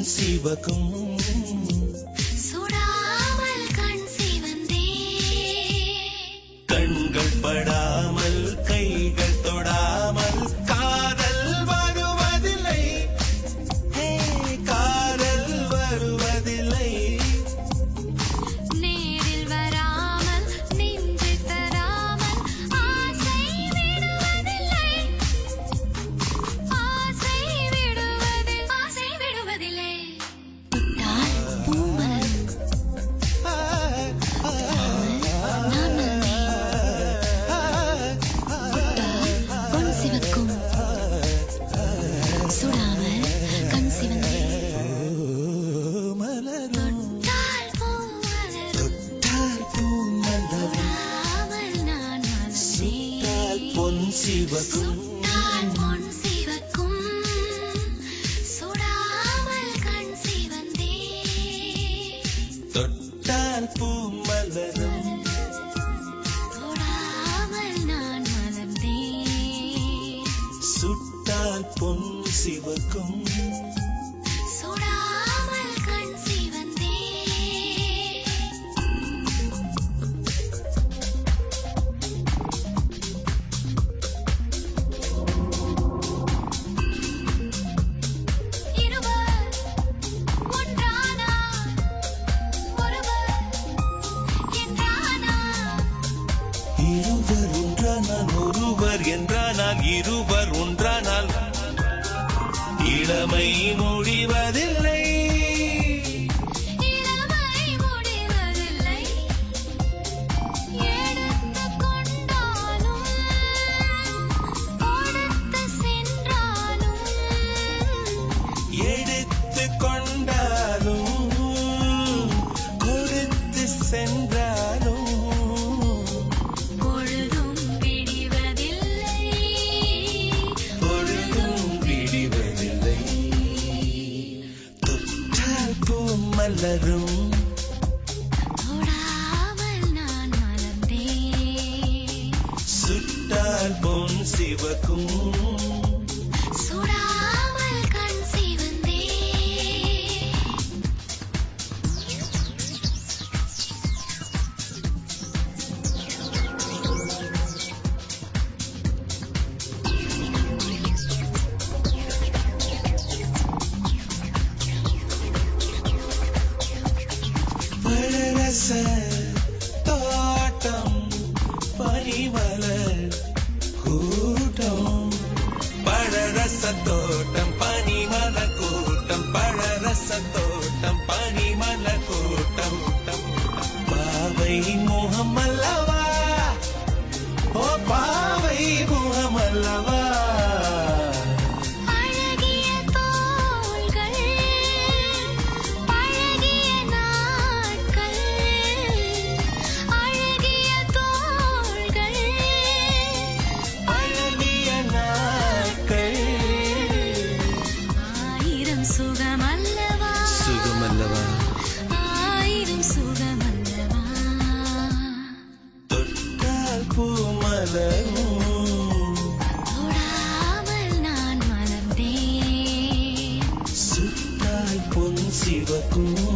சிவக்கும் சுடாமல் கண் சிவந்தே கண்கள் படாமல் கைகள் தொடாமல் காதல் வருவதில்லை காதல் வருவதில்லை நேரில் வராமல் நின்று தராமல் ஆசை விடுவதில்லை ஆசை விடுவதில்லை தொட்டால் பூமலர் பொன் சிவக்கும் சுடாமல் கண் சிவந்தே தொட்டால் பூமலர் சுடாமல் நான் மலர்ந்தேன் பொன் சிவக்கும் சுட்டால் பொன் சிவக்கும் சுடாமல் கண் சிவந்தே தொட்டால் பூ மலரும் தொடாமல் நான் மலர்ந்தேன் சுட்டால் பொன் சிவக்கும் சுடாமல் கண் சிவந்தே இருவர் ஒன்றானார் ஒருவர் என்றானார் இருவர் ஒன்றானால் ஒருவர் என்றானால் இருவர் ஒன்றானால் இளமை முடிவதில்லை இளமை முடிவதில்லை எடுத்துக் கொண்டாலும் கொடுத்து சென்றாலும் எடுத்து கொண்டாலும் கொடுத்து சென்றாலும் பொழுதும் விடிவதில்லை பொழுதும் விடிவதில்லை தொட்டால் பூ மலரும் தொடாமல் நான் மலர்ந்தேன் சுட்டால் பொன் சிவக்கும் சுடாமல் கண் சிவந்தே பழரச தோட்டம் பனிமலர் கூட்டம் பழரச தோட்டம் பனிமலர் கூட்டம் பழரச தோட்டம் பனிமலர் கூட்டம் பாவை முகமல்லவா ஓ பாவை முகமல்லவா அழகிய தோள்கள் அழகிய நாட்கள் அழகிய தோள்கள் அழகிய நாட்கள் ஆயிரம் சுகமல்லவா சுகமல்லவா ஆயிரம் சுகமல்லவா தொட்டால் பூ மலரும் தொடாமல் நான் மலர்ந்தேன் சுட்டால் பொன் சிவக்கும்